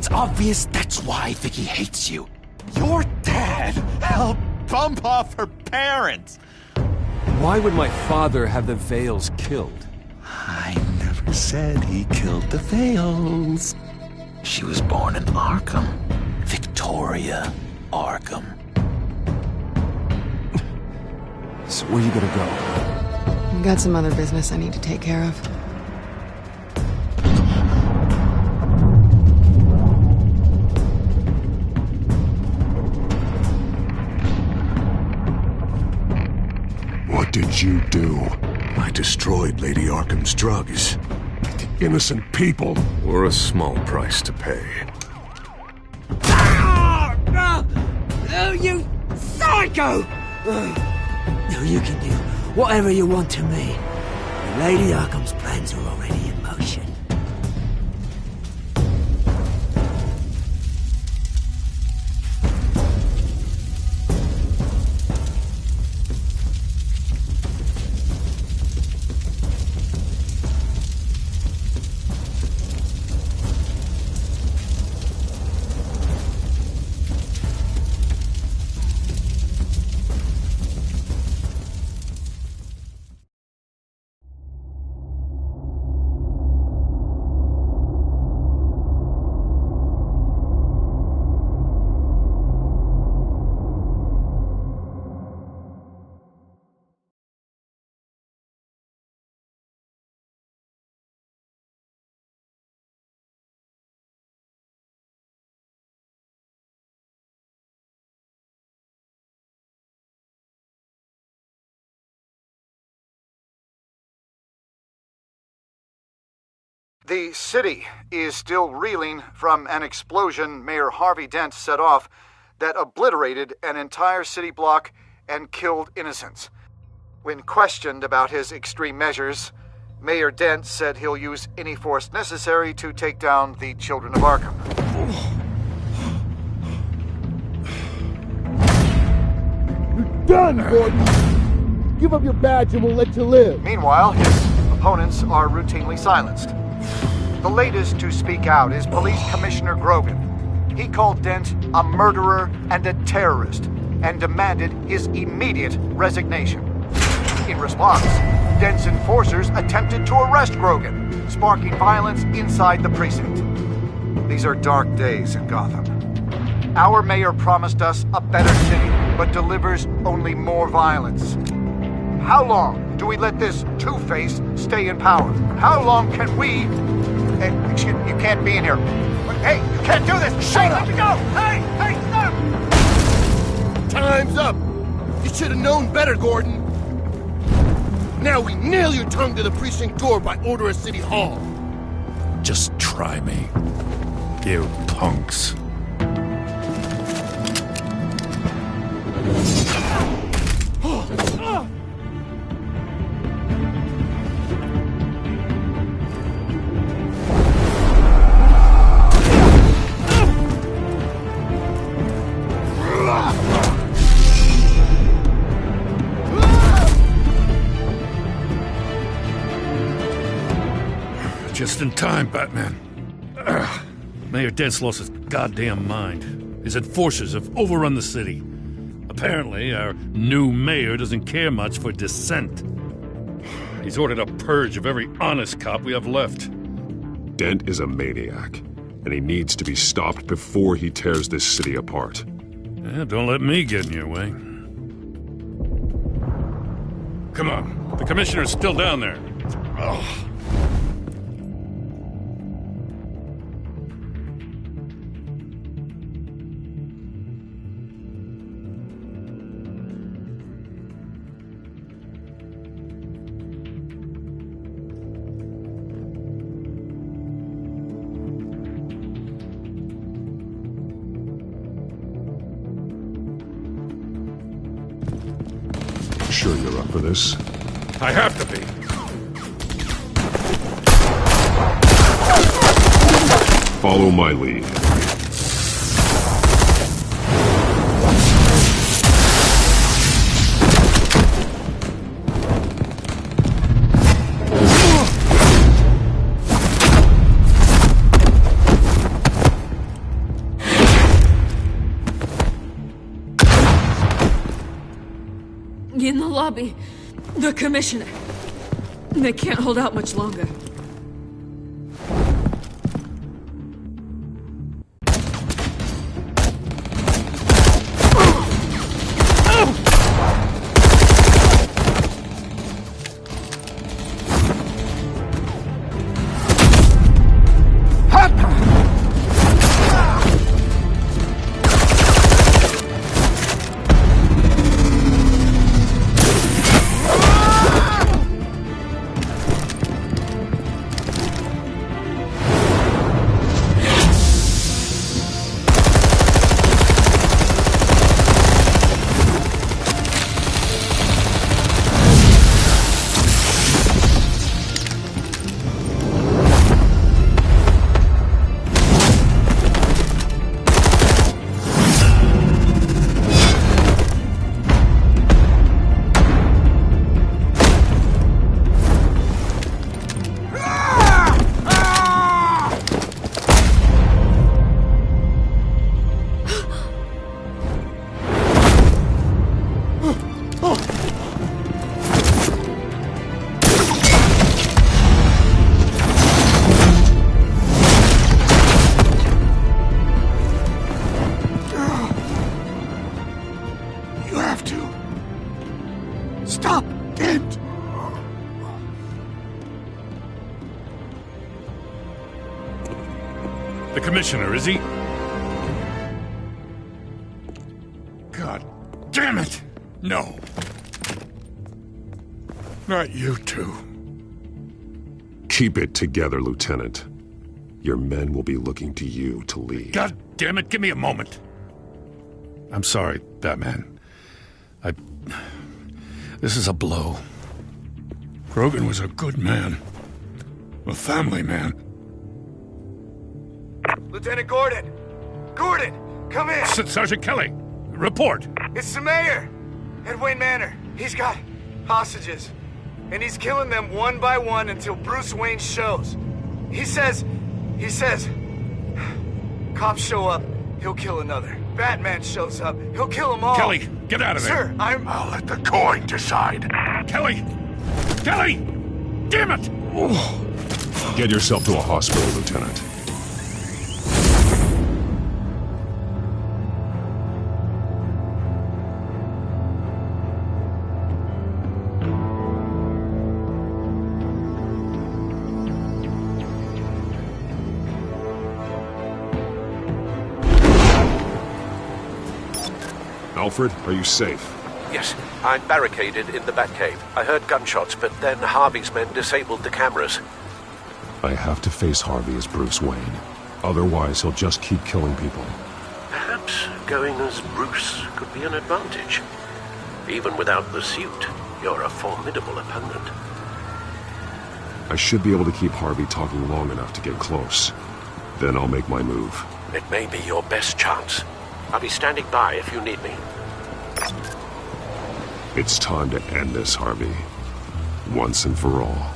It's obvious that's why Vicky hates you. Your dad helped bump off her parents. Why would my father have the Vales killed? I never said he killed the Vales. She was born in Arkham. Victoria Arkham. So where you gonna go? I've got some other business I need to take care of. What did you do? I destroyed Lady Arkham's drugs. Innocent people. Or a small price to pay. Oh, you psycho! No, you can do whatever you want to me. Lady Arkham's plans are already in motion. The city is still reeling from an explosion Mayor Harvey Dent set off that obliterated an entire city block and killed innocents. When questioned about his extreme measures, Mayor Dent said he'll use any force necessary to take down the Children of Arkham. You're done, Gordon! Give up your badge and we'll let you live. Meanwhile, his opponents are routinely silenced. The latest to speak out is Police Commissioner Grogan. He called Dent a murderer and a terrorist and demanded his immediate resignation. In response, Dent's enforcers attempted to arrest Grogan, sparking violence inside the precinct. These are dark days in Gotham. Our mayor promised us a better city, but delivers only more violence. How long do we let this Two-Face stay in power? How long can we... Excuse me, you can't be in here. Hey, you can't do this! Shut up! Let me go! Hey, stop! Time's up! You should have known better, Gordon. Now we nail your tongue to the precinct door by order of City Hall. Just try me, you punks. Just in time, Batman. Mayor Dent's lost his goddamn mind. His enforcers have overrun the city. Apparently, our new mayor doesn't care much for dissent. He's ordered a purge of every honest cop we have left. Dent is a maniac, and he needs to be stopped before he tears this city apart. Yeah, don't let me get in your way. Come on, the commissioner's still down there. Ugh. Sure you're up for this? I have to be. Follow my lead. be the commissioner. They can't hold out much longer. Stop it! The commissioner, is he? God damn it! No. Not you two. Keep it together, Lieutenant. Your men will be looking to you to lead. God damn it, give me a moment. I'm sorry, Batman. This is a blow. Grogan was a good man. A family man. Lieutenant Gordon! Gordon! Come in! Sergeant Kelly! Report! It's the mayor! At Wayne Manor. He's got hostages. And he's killing them one by one until Bruce Wayne shows. He says... Cops show up, he'll kill another. Batman shows up, he'll kill them all. Kelly, get out of there! Sir, I'll let the coin decide. Kelly! Kelly! Damn it! Get yourself to a hospital, Lieutenant. Alfred, are you safe? Yes, I'm barricaded in the Batcave. I heard gunshots, but then Harvey's men disabled the cameras. I have to face Harvey as Bruce Wayne. Otherwise, he'll just keep killing people. Perhaps going as Bruce could be an advantage. Even without the suit, you're a formidable opponent. I should be able to keep Harvey talking long enough to get close. Then I'll make my move. It may be your best chance. I'll be standing by if you need me. It's time to end this, Harvey. Once and for all.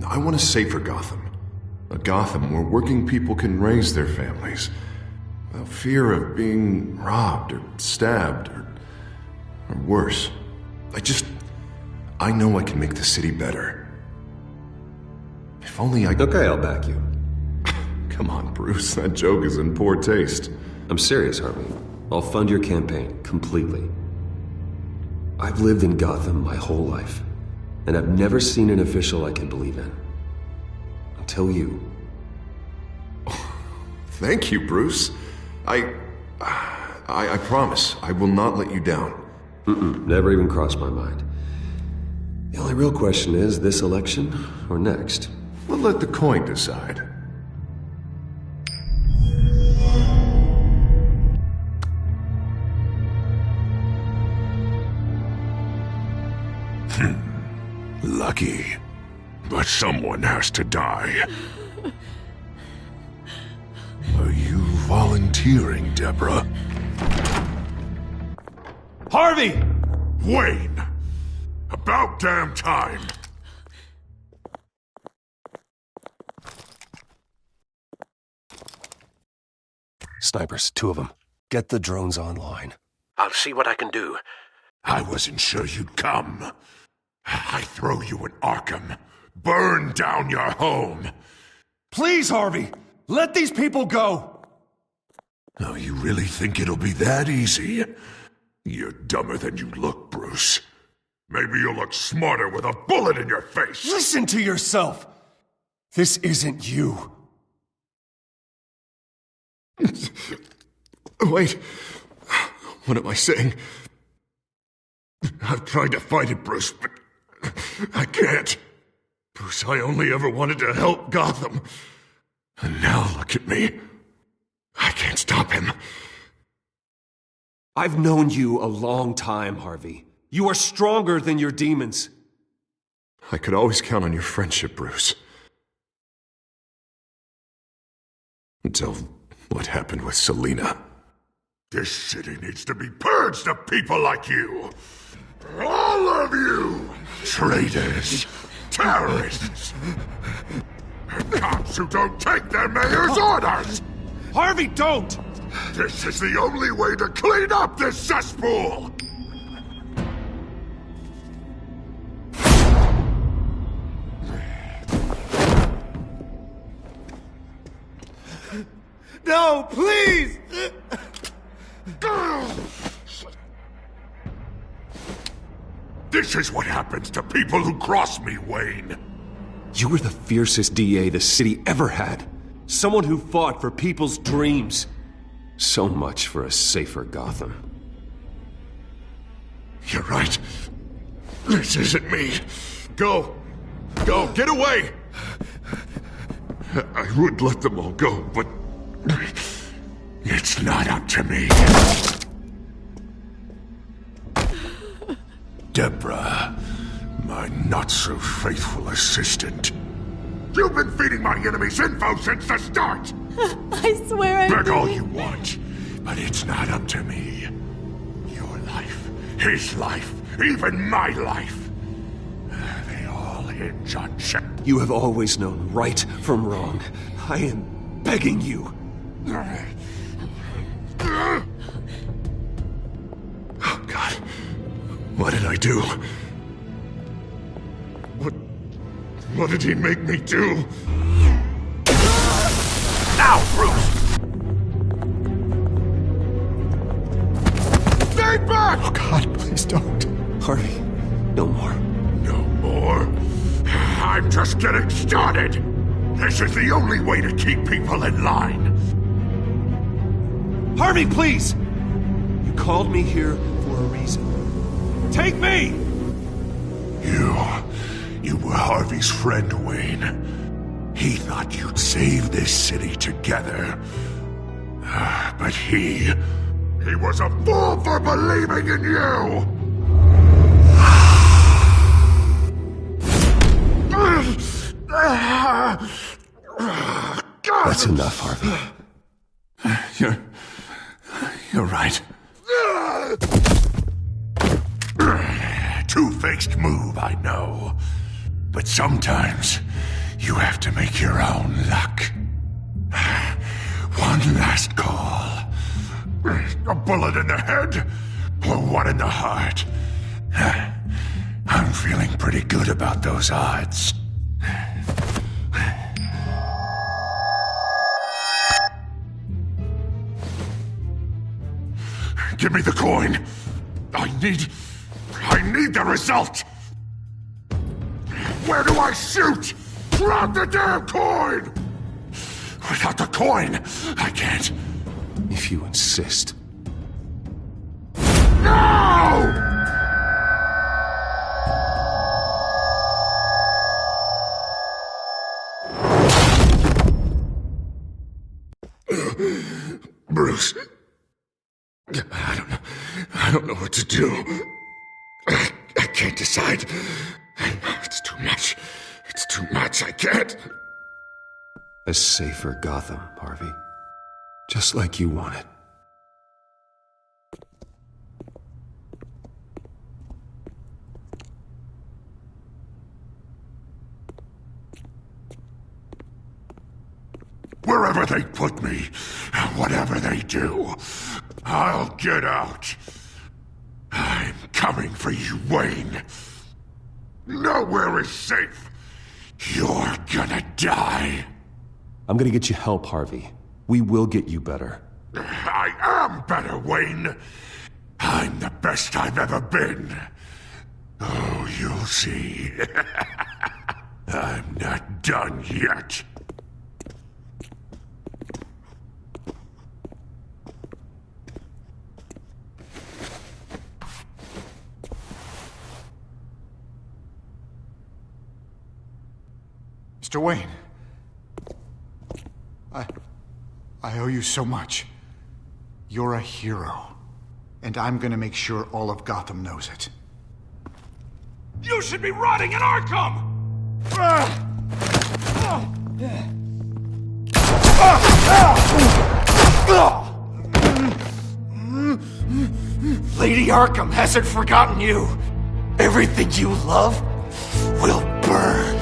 I want a safer Gotham. A Gotham where working people can raise their families without fear of being robbed or stabbed or worse. I know I can make the city better. If only I... Okay, I'll back you. Come on, Bruce, that joke is in poor taste. I'm serious, Harvey. I'll fund your campaign, completely. I've lived in Gotham my whole life, and I've never seen an official I can believe in. Until you. Thank you, Bruce. I promise, I will not let you down. Never even crossed my mind. The only real question is, this election or next? We'll let the coin decide. lucky. But someone has to die. Are you volunteering, Deborah? Harvey! Wayne! About damn time! Snipers, 2 of them. Get the drones online. I'll see what I can do. I wasn't sure you'd come. I throw you in Arkham. Burn down your home. Please, Harvey! Let these people go! Oh, you really think it'll be that easy? You're dumber than you look, Bruce. Maybe you'll look smarter with a bullet in your face. Listen to yourself! This isn't you. Wait. What am I saying? I've tried to fight it, Bruce, but I can't. Bruce, I only ever wanted to help Gotham. And now look at me. I can't stop him. I've known you a long time, Harvey. You are stronger than your demons. I could always count on your friendship, Bruce. Until what happened with Selina. This city needs to be purged of people like you. All of you! Traitors! Terrorists! Cops who don't take their mayor's orders! Harvey, don't! This is the only way to clean up this cesspool! No, please! This is what happens to people who cross me, Wayne. You were the fiercest DA the city ever had. Someone who fought for people's dreams. So much for a safer Gotham. You're right. This isn't me. Go. Go. Get away. I would let them all go, but it's not up to me. Deborah, my not-so-faithful assistant. You've been feeding my enemies info since the start! I swear I Beg all didn't. you want, but it's not up to me. Your life, his life, even my life. They all hinge on Shep. You have always known right from wrong. I am begging you. Oh, God. What did I do? What did he make me do? Now, Bruce! Stay back! Oh, God, please don't. Harvey, no more. No more? I'm just getting started. This is the only way to keep people in line. Harvey, please! You called me here for a reason. Take me! You were Harvey's friend, Wayne. He thought you'd save this city together. But he was a fool for believing in you! That's enough, Harvey. You're right. Two-faced move, I know. But sometimes you have to make your own luck. One last call. A bullet in the head, or one in the heart. I'm feeling pretty good about those odds. Give me the coin. I need the result. Where do I shoot? Grab the damn coin! Without the coin, I can't. If you insist. No! Bruce. I don't know what to do. I can't decide. It's too much. It's too much. I can't. A safer Gotham, Harvey. Just like you wanted. Wherever they put me, whatever they do, I'll get out. I'm coming for you, Wayne. Nowhere is safe. You're gonna die. I'm gonna get you help, Harvey. We will get you better. I am better, Wayne. I'm the best I've ever been. Oh, you'll see. I'm not done yet. Mr. Wayne. I owe you so much. You're a hero. And I'm gonna make sure all of Gotham knows it. You should be rotting in Arkham! Lady Arkham hasn't forgotten you. Everything you love will burn.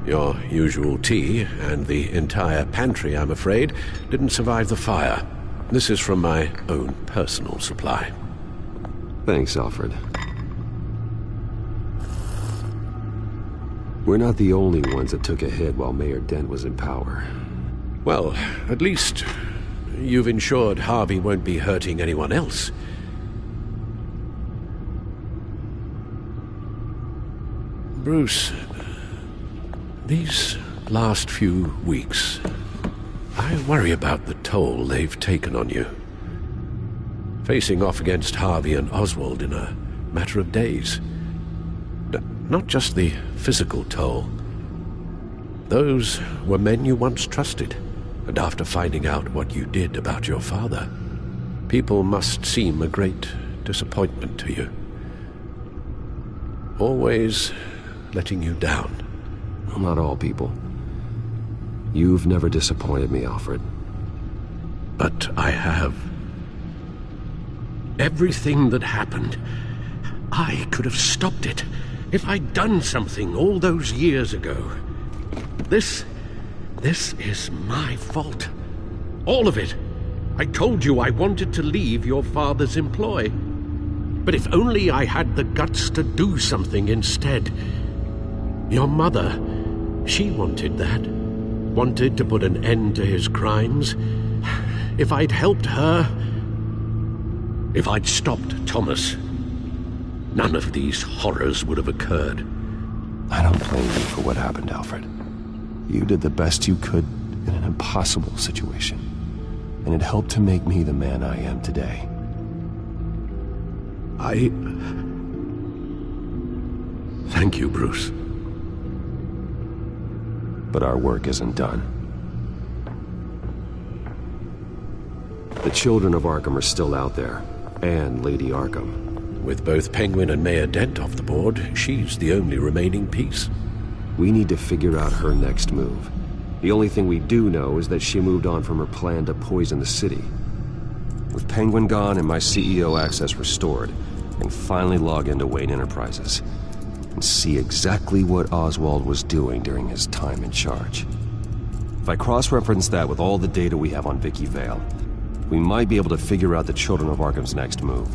Your usual tea, and the entire pantry, I'm afraid, didn't survive the fire. This is from my own personal supply. Thanks, Alfred. We're not the only ones that took a hit while Mayor Dent was in power. Well, at least you've ensured Harvey won't be hurting anyone else. Bruce, these last few weeks, I worry about the toll they've taken on you. Facing off against Harvey and Oswald in a matter of days. Not just the physical toll. Those were men you once trusted, and after finding out what you did about your father, people must seem a great disappointment to you. Always letting you down. Well, not all people. You've never disappointed me, Alfred. But I have. Everything that happened, I could have stopped it if I'd done something all those years ago. This is my fault. All of it. I told you I wanted to leave your father's employ. But if only I had the guts to do something instead. Your mother, she wanted that. Wanted to put an end to his crimes. If I'd helped her, if I'd stopped Thomas, none of these horrors would have occurred. I don't blame you for what happened, Alfred. You did the best you could in an impossible situation, and it helped to make me the man I am today. Thank you, Bruce. But our work isn't done. The children of Arkham are still out there, and Lady Arkham. With both Penguin and Mayor Dent off the board, she's the only remaining piece. We need to figure out her next move. The only thing we do know is that she moved on from her plan to poison the city. With Penguin gone and my CEO access restored, I can finally log into Wayne Enterprises and see exactly what Oswald was doing during his time in charge. If I cross-reference that with all the data we have on Vicky Vale, we might be able to figure out the Children of Arkham's next move.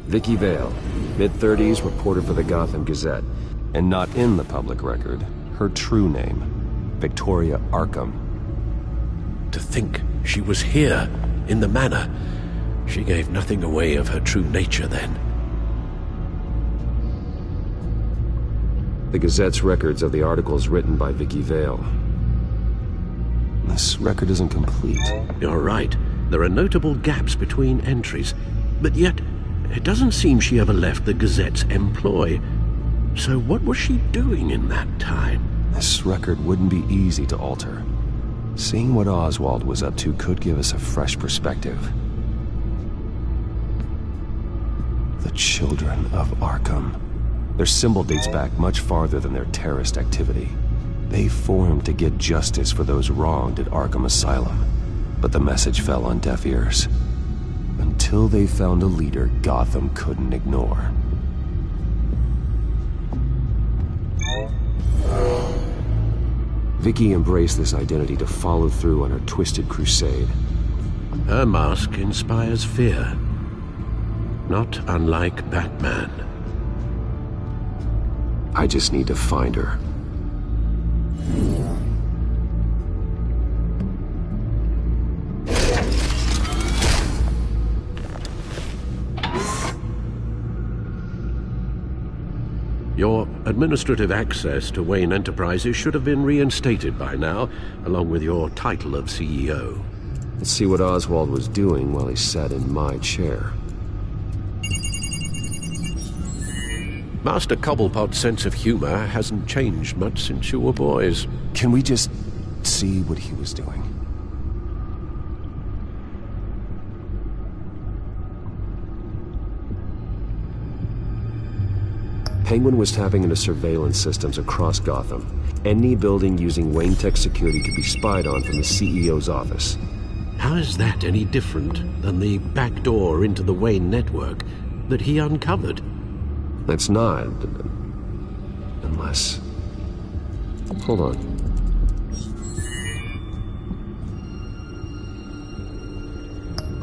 Vicky Vale, mid-30s, reporter for the Gotham Gazette, and not in the public record, her true name, Victoria Arkham. To think she was here, in the manor. She gave nothing away of her true nature then. The Gazette's records of the articles written by Vicky Vale. This record isn't complete. You're right. There are notable gaps between entries, but yet it doesn't seem she ever left the Gazette's employ. So what was she doing in that time? This record wouldn't be easy to alter. Seeing what Oswald was up to could give us a fresh perspective. The Children of Arkham. Their symbol dates back much farther than their terrorist activity. They formed to get justice for those wronged at Arkham Asylum, but the message fell on deaf ears. Until they found a leader Gotham couldn't ignore. Vicky embraced this identity to follow through on her twisted crusade. Her mask inspires fear. Not unlike Batman. I just need to find her. Your administrative access to Wayne Enterprises should have been reinstated by now, along with your title of CEO. Let's see what Oswald was doing while he sat in my chair. Master Cobblepot's sense of humor hasn't changed much since you were boys. Can we just see what he was doing? Penguin was tapping into surveillance systems across Gotham. Any building using Wayne Tech security could be spied on from the CEO's office. How is that any different than the back door into the Wayne network that he uncovered? That's not. Unless... Hold on.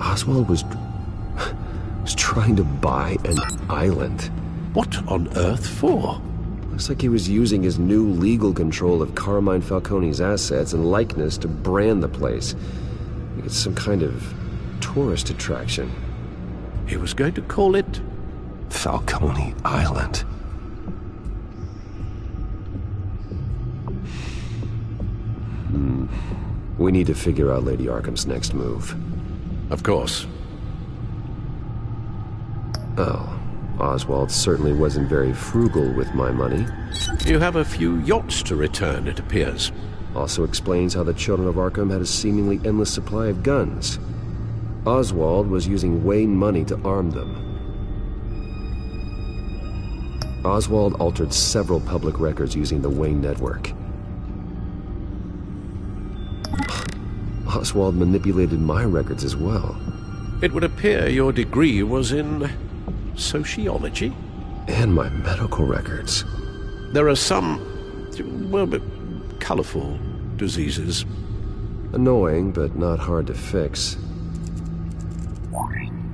Oswald was trying to buy an island. What on earth for? Looks like he was using his new legal control of Carmine Falcone's assets and likeness to brand the place. Like it's some kind of tourist attraction. He was going to call it... Falcone Island. We need to figure out Lady Arkham's next move. Of course. Oh. Oswald certainly wasn't very frugal with my money. You have a few yachts to return, it appears. Also explains how the Children of Arkham had a seemingly endless supply of guns. Oswald was using Wayne money to arm them. Oswald altered several public records using the Wayne network. Oswald manipulated my records as well. It would appear your degree was in... sociology? And my medical records. There are some, well, colorful diseases. Annoying, but not hard to fix.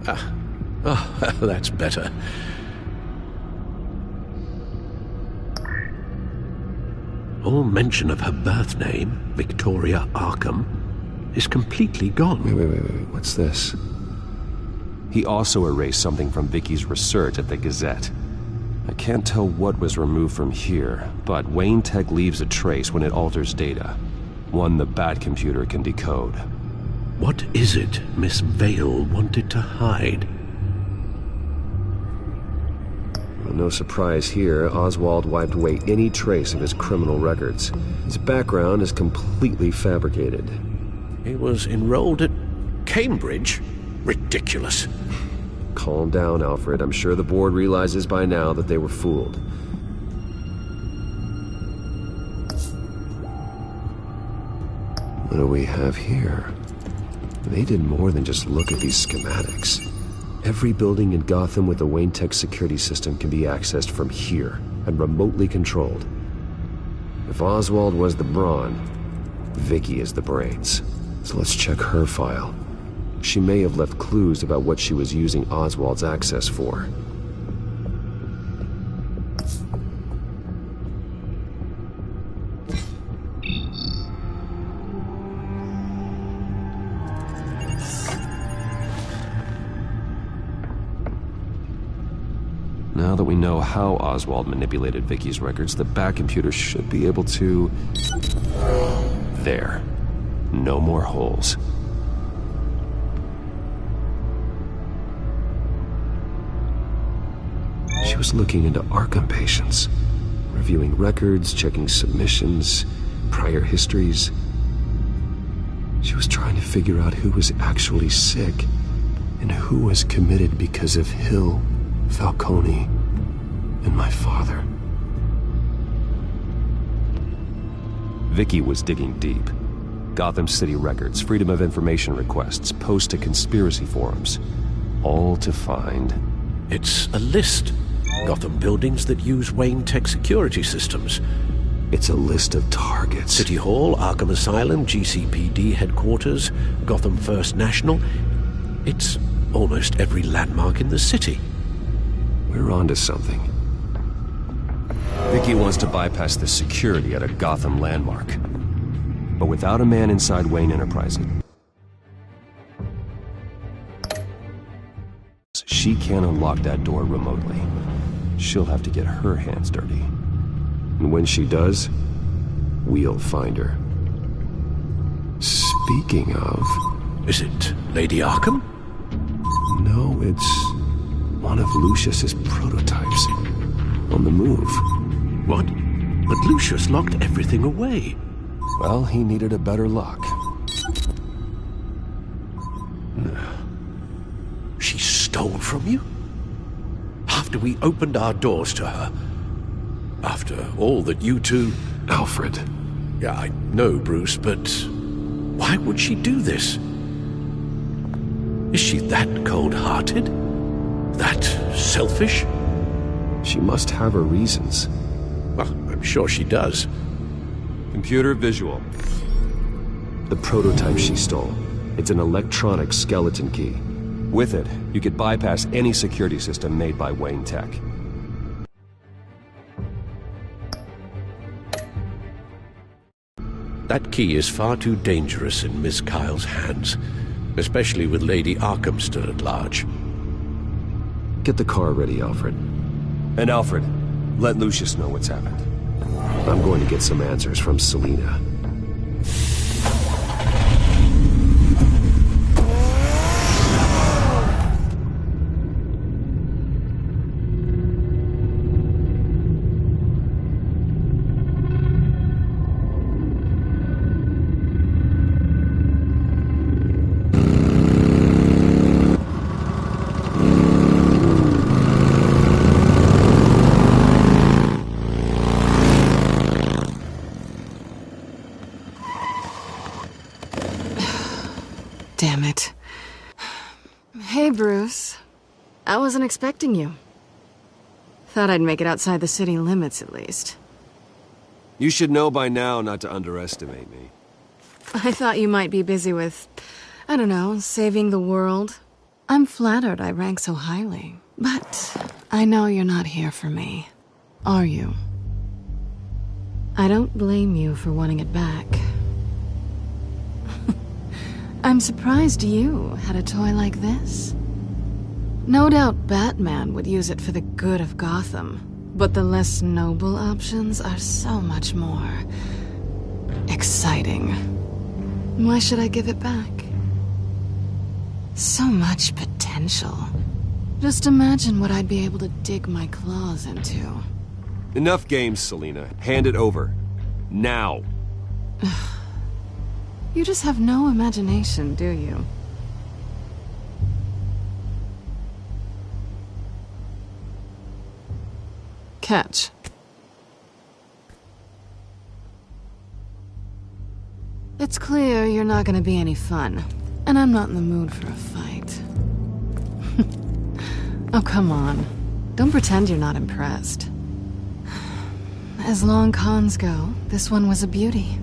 Oh, that's better. All mention of her birth name, Victoria Arkham, is completely gone. Wait, what's this? He also erased something from Vicky's research at the Gazette. I can't tell what was removed from here, but Wayne Tech leaves a trace when it alters data. One the Bat computer can decode. What is it Miss Vale wanted to hide? Well, no surprise here, Oswald wiped away any trace of his criminal records. His background is completely fabricated. He was enrolled at Cambridge? Ridiculous. Calm down, Alfred. I'm sure the board realizes by now that they were fooled. What do we have here? They did more than just look at these schematics. Every building in Gotham with a Wayne Tech security system can be accessed from here and remotely controlled. If Oswald was the brawn, Vicky is the brains. So let's check her file. She may have left clues about what she was using Oswald's access for. Now that we know how Oswald manipulated Vicky's records, the back computer should be able to... There. No more holes. She was looking into Arkham patients, reviewing records, checking submissions, prior histories. She was trying to figure out who was actually sick and who was committed because of Hill, Falcone, and my father. Vicky was digging deep. Gotham City records, Freedom of Information requests, posts to conspiracy forums. All to find... It's a list. Gotham buildings that use Wayne Tech security systems. It's a list of targets. City Hall, Arkham Asylum, GCPD headquarters, Gotham First National. It's almost every landmark in the city. We're onto something. Vicky wants to bypass the security at a Gotham landmark. But without a man inside Wayne Enterprises, she can't unlock that door remotely. She'll have to get her hands dirty. And when she does, we'll find her. Speaking of... Is it Lady Arkham? No, it's one of Lucius's prototypes. On the move. What? But Lucius locked everything away. Well, he needed a better lock. She stole from you? After we opened our doors to her? After all that you two... Alfred. Yeah, I know, Bruce, but... why would she do this? Is she that cold-hearted? That selfish? She must have her reasons. Well, I'm sure she does. Computer visual. The prototype she stole. It's an electronic skeleton key. With it, you could bypass any security system made by Wayne Tech. That key is far too dangerous in Miss Kyle's hands, especially with Lady Arkham still at large. Get the car ready, Alfred. And Alfred, let Lucius know what's happened. I'm going to get some answers from Selina. Damn it. Hey, Bruce. I wasn't expecting you. Thought I'd make it outside the city limits, at least. You should know by now not to underestimate me. I thought you might be busy with, I don't know, saving the world. I'm flattered I rank so highly. But I know you're not here for me. Are you? I don't blame you for wanting it back. I'm surprised you had a toy like this. No doubt Batman would use it for the good of Gotham, but the less noble options are so much more exciting. Why should I give it back? So much potential. Just imagine what I'd be able to dig my claws into. Enough games, Selina. Hand it over. Now. You just have no imagination, do you? Catch. It's clear you're not gonna be any fun, and I'm not in the mood for a fight. Oh, come on. Don't pretend you're not impressed. As long cons go, this one was a beauty.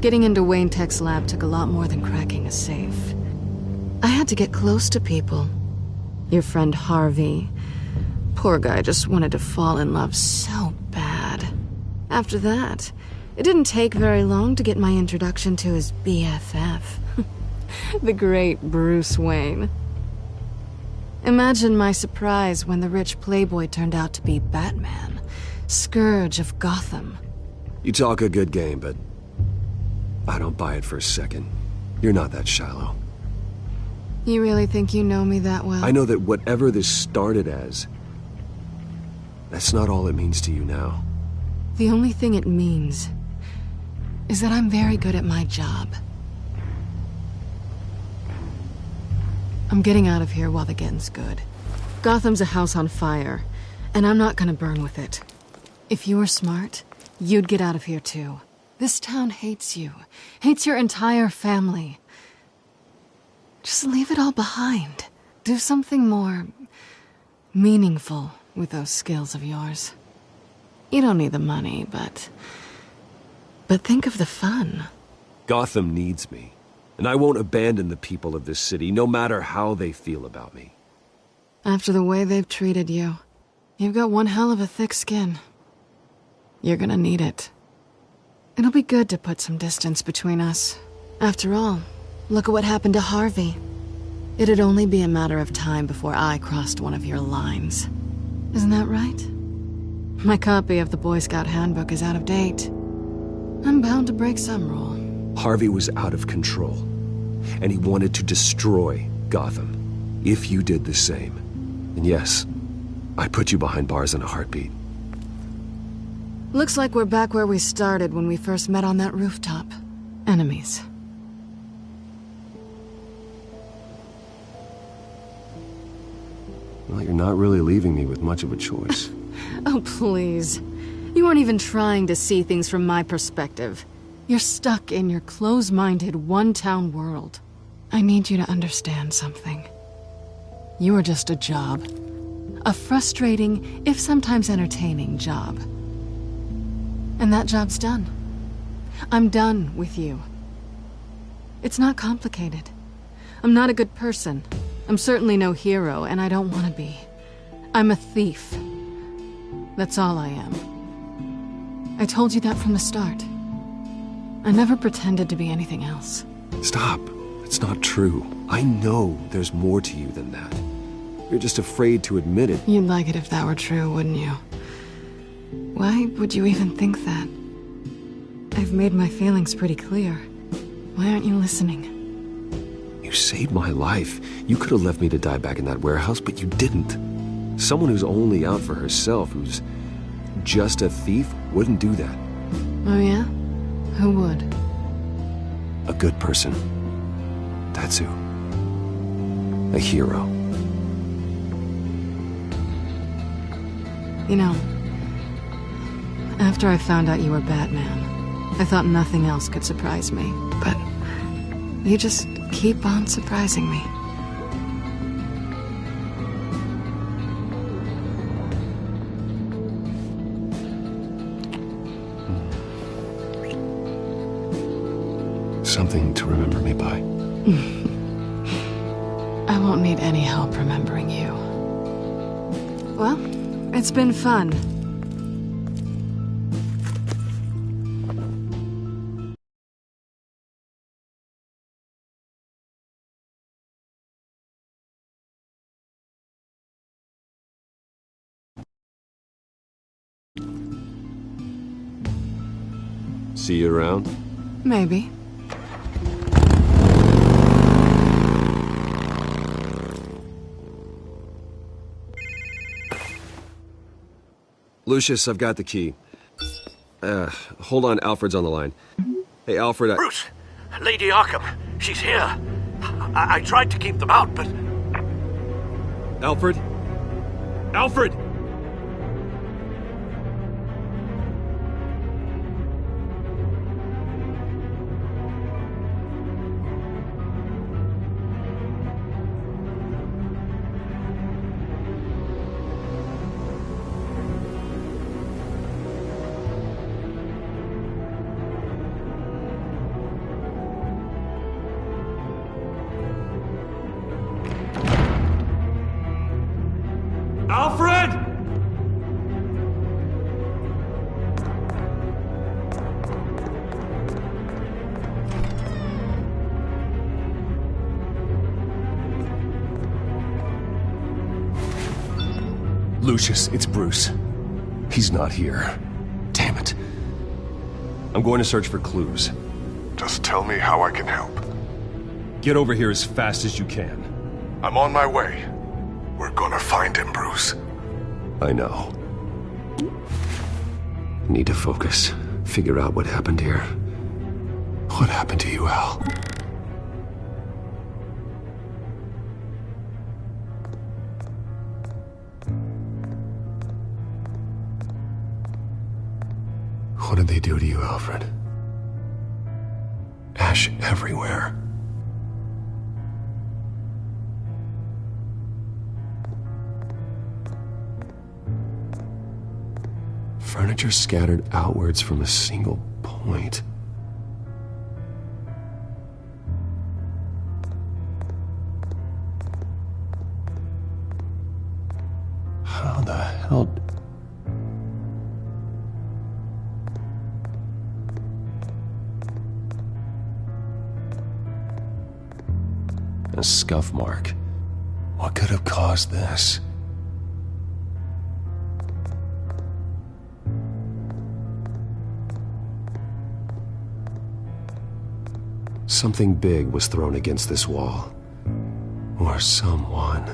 Getting into Wayne Tech's lab took a lot more than cracking a safe. I had to get close to people. Your friend Harvey. Poor guy just wanted to fall in love so bad. After that, it didn't take very long to get my introduction to his BFF. The great Bruce Wayne. Imagine my surprise when the rich playboy turned out to be Batman, Scourge of Gotham. You talk a good game, but I don't buy it for a second. You're not that shallow. You really think you know me that well? I know that whatever this started as, that's not all it means to you now. The only thing it means is that I'm very good at my job. I'm getting out of here while the getting's good. Gotham's a house on fire, and I'm not gonna burn with it. If you were smart, you'd get out of here too. This town hates you, hates your entire family. Just leave it all behind. Do something more meaningful with those skills of yours. You don't need the money, but think of the fun. Gotham needs me, and I won't abandon the people of this city, no matter how they feel about me. After the way they've treated you, you've got one hell of a thick skin. You're gonna need it. It'll be good to put some distance between us. After all, look at what happened to Harvey. It'd only be a matter of time before I crossed one of your lines. Isn't that right? My copy of the Boy Scout Handbook is out of date. I'm bound to break some rule. Harvey was out of control, and he wanted to destroy Gotham. If you did the same, and yes, I'd put you behind bars in a heartbeat. Looks like we're back where we started when we first met on that rooftop. Enemies. Well, you're not really leaving me with much of a choice. Oh, please. You aren't even trying to see things from my perspective. You're stuck in your close-minded, one-town world. I need you to understand something. You are just a job. A frustrating, if sometimes entertaining, job. And that job's done. I'm done with you. It's not complicated. I'm not a good person. I'm certainly no hero, and I don't want to be. I'm a thief. That's all I am. I told you that from the start. I never pretended to be anything else. Stop. It's not true. I know there's more to you than that. You're just afraid to admit it. You'd like it if that were true, wouldn't you? Why would you even think that? I've made my feelings pretty clear. Why aren't you listening? You saved my life. You could have left me to die back in that warehouse, but you didn't. Someone who's only out for herself, who's just a thief, wouldn't do that. Oh yeah? Who would? A good person. That's who. A hero. You know, after I found out you were Batman, I thought nothing else could surprise me. But you just keep on surprising me. Something to remember me by. I won't need any help remembering you. Well, it's been fun. See you around? Maybe. Lucius, I've got the key. Hold on, Alfred's on the line. Hey, Alfred, Bruce! Lady Arkham, she's here. I tried to keep them out, but... Alfred? Alfred! Lucius, it's Bruce. He's not here. Damn it. I'm going to search for clues. Just tell me how I can help. Get over here as fast as you can. I'm on my way. We're gonna find him, Bruce. I know. Need to focus. Figure out what happened here. What happened to you, Al? What did they do to you, Alfred? Ash everywhere. Furniture scattered outwards from a single point. How the hell... A scuff mark. What could have caused this? Something big was thrown against this wall. Or someone.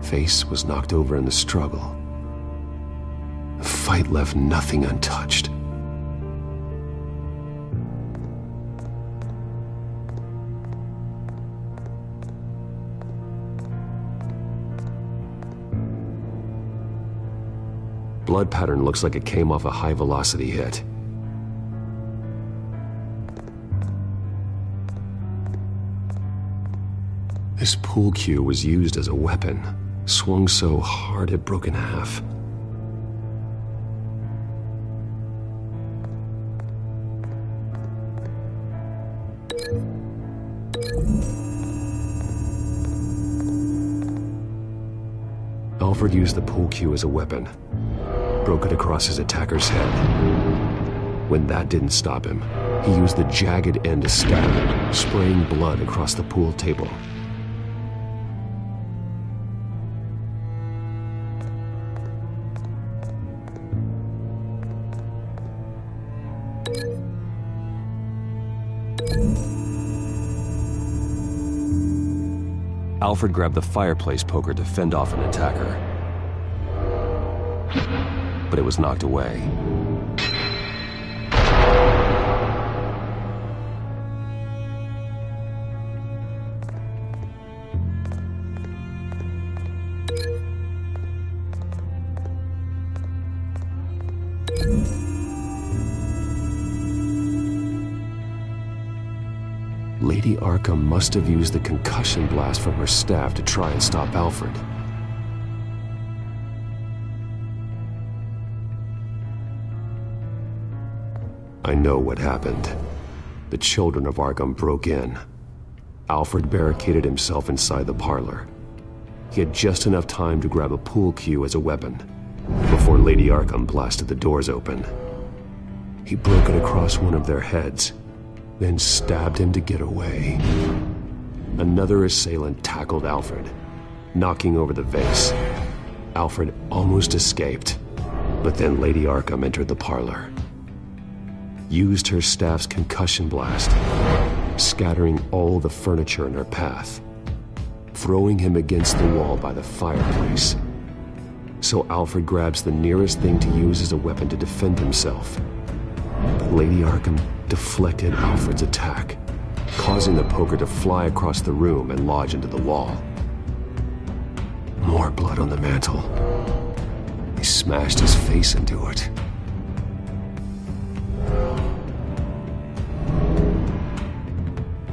Face was knocked over in the struggle. The fight left nothing untouched. Blood pattern looks like it came off a high-velocity hit. This pool cue was used as a weapon, swung so hard it broke in half. Alfred used the pool cue as a weapon. Broke it across his attacker's head. When that didn't stop him, he used the jagged end to stab him, spraying blood across the pool table. Alfred grabbed the fireplace poker to fend off an attacker. But it was knocked away. Lady Arkham must have used the concussion blast from her staff to try and stop Alfred. I know what happened. The children of Arkham broke in. Alfred barricaded himself inside the parlor. He had just enough time to grab a pool cue as a weapon before Lady Arkham blasted the doors open. He broke it across one of their heads, then stabbed him to get away. Another assailant tackled Alfred, knocking over the vase. Alfred almost escaped, but then Lady Arkham entered the parlor. Used her staff's concussion blast, scattering all the furniture in her path, throwing him against the wall by the fireplace. So Alfred grabs the nearest thing to use as a weapon to defend himself. But Lady Arkham deflected Alfred's attack, causing the poker to fly across the room and lodge into the wall. More blood on the mantel. He smashed his face into it.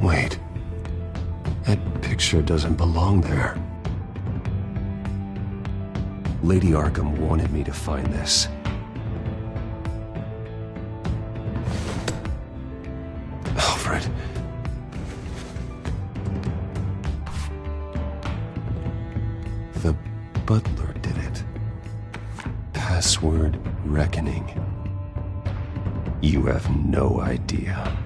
Wait. That picture doesn't belong there. Lady Arkham wanted me to find this. Alfred. The butler did it. Password reckoning. You have no idea.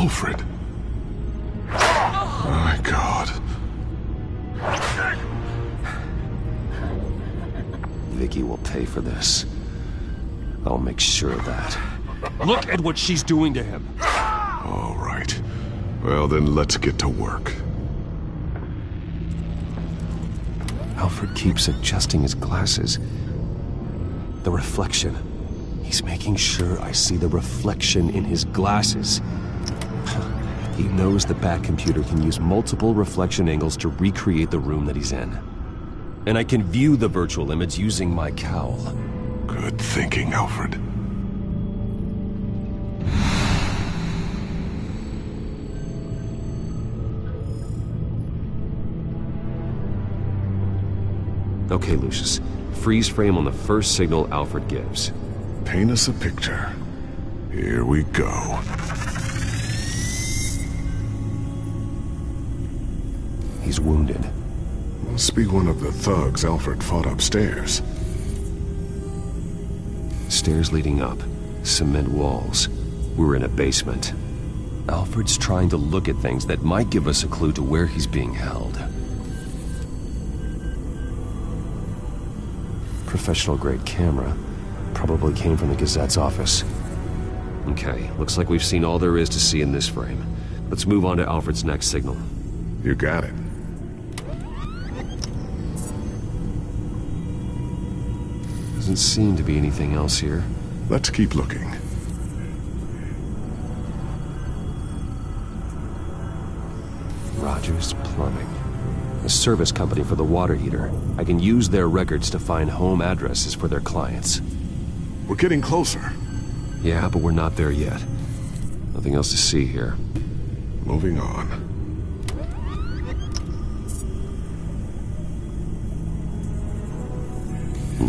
Alfred. My God. Vicky will pay for this. I'll make sure of that. Look at what she's doing to him. All right. Well, then let's get to work. Alfred keeps adjusting his glasses. The reflection. He's making sure I see the reflection in his glasses. He knows the Batcomputer can use multiple reflection angles to recreate the room that he's in. And I can view the virtual image using my cowl. Good thinking, Alfred. Okay, Lucius. Freeze frame on the first signal Alfred gives. Paint us a picture. Here we go. He's wounded. Must be one of the thugs Alfred fought upstairs. Stairs leading up. Cement walls. We're in a basement. Alfred's trying to look at things that might give us a clue to where he's being held. Professional-grade camera. Probably came from the Gazette's office. Okay, looks like we've seen all there is to see in this frame. Let's move on to Alfred's next signal. You got it. Doesn't seem to be anything else here. Let's keep looking. Rogers Plumbing. A service company for the water heater. I can use their records to find home addresses for their clients. We're getting closer. Yeah, but we're not there yet. Nothing else to see here. Moving on.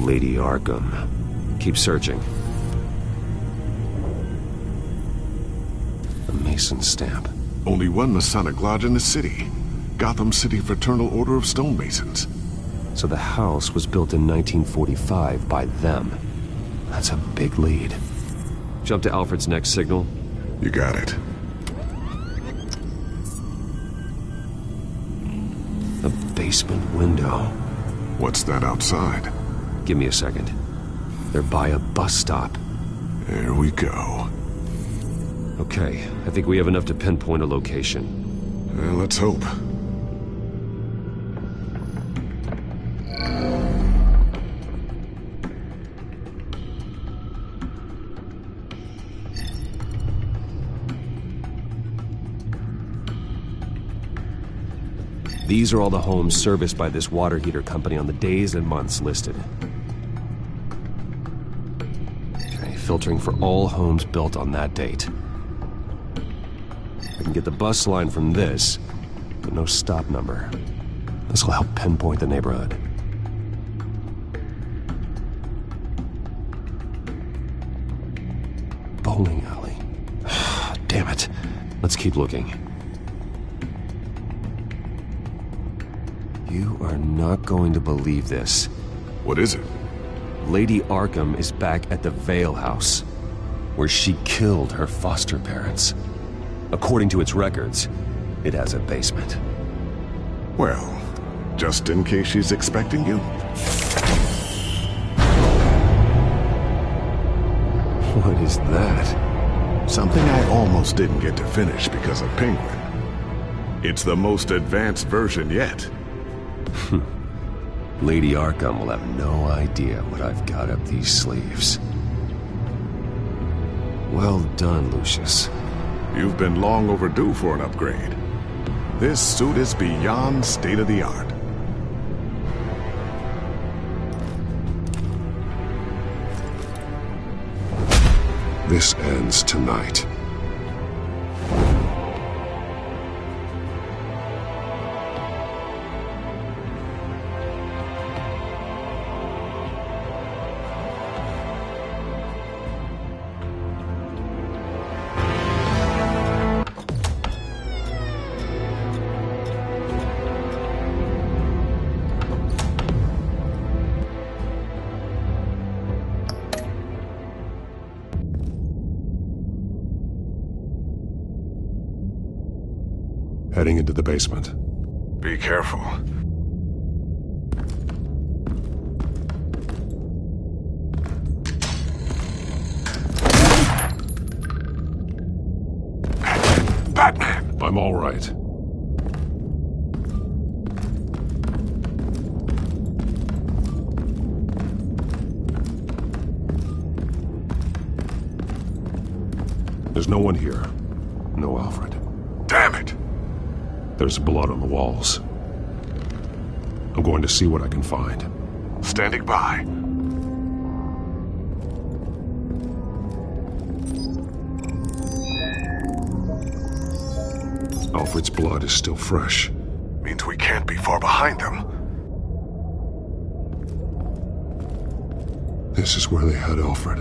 Lady Arkham. Keep searching. A Mason stamp. Only one Masonic lodge in the city. Gotham City Fraternal Order of Stonemasons. So the house was built in 1945 by them. That's a big lead. Jump to Alfred's next signal. You got it. A basement window. What's that outside? Give me a second. They're by a bus stop. There we go. Okay, I think we have enough to pinpoint a location. Let's hope. These are all the homes serviced by this water heater company on the days and months listed. Okay, filtering for all homes built on that date. I can get the bus line from this, but no stop number. This will help pinpoint the neighborhood. Bowling alley. Damn it. Let's keep looking. You are not going to believe this. What is it? Lady Arkham is back at the Vale House, where she killed her foster parents. According to its records, it has a basement. Well, just in case she's expecting you. What is that? Something I almost didn't get to finish because of Penguin. It's the most advanced version yet. Lady Arkham will have no idea what I've got up these sleeves. Well done, Lucius. You've been long overdue for an upgrade. This suit is beyond state-of-the-art. This ends tonight. Heading into the basement. Be careful. Batman! I'm all right. There's no one here. No Alfred. Damn it! There's blood on the walls. I'm going to see what I can find. Standing by. Alfred's blood is still fresh. Means we can't be far behind them. This is where they had Alfred.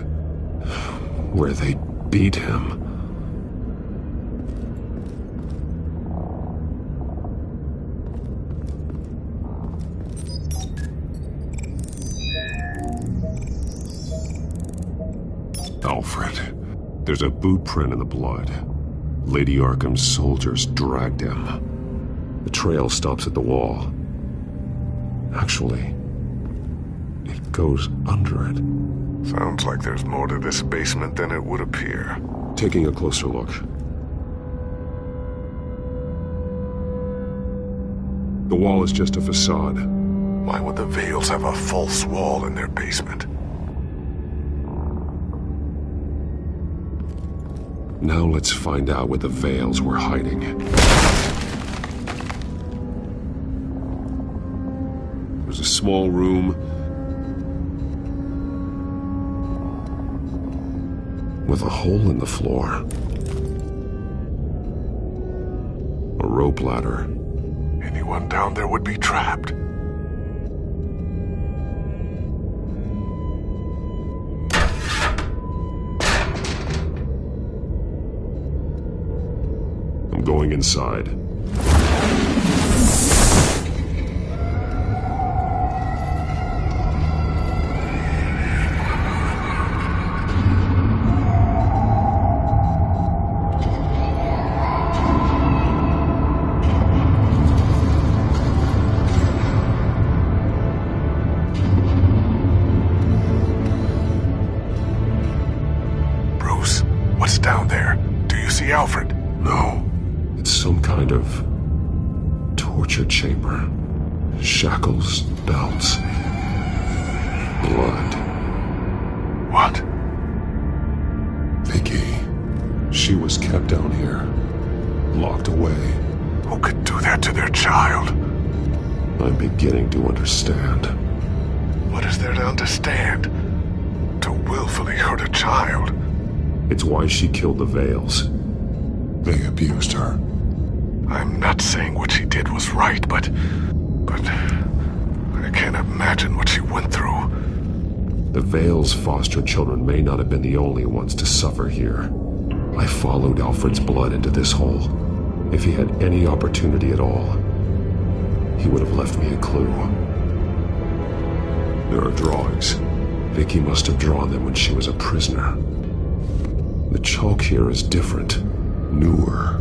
Where they beat him. Alfred. There's a boot print in the blood. Lady Arkham's soldiers dragged him. The trail stops at the wall. Actually, it goes under it. Sounds like there's more to this basement than it would appear. Taking a closer look. The wall is just a facade. Why would the Vales have a false wall in their basement? Now let's find out where the Vales were hiding. There's a small room with a hole in the floor. A rope ladder. Anyone down there would be trapped. I'm going inside. Bruce, what's down there? Do you see Alfred? No. It's some kind of torture chamber. Shackles, belts, blood. What? Vicky. She was kept down here, locked away. Who could do that to their child? I'm beginning to understand. What is there to understand? To willfully hurt a child? It's why she killed the Vales. They abused her. I'm not saying what she did was right, but I can't imagine what she went through. The Vales' foster children may not have been the only ones to suffer here. I followed Alfred's blood into this hole. If he had any opportunity at all, he would have left me a clue. There are drawings. Vicky must have drawn them when she was a prisoner. The chalk here is different, newer.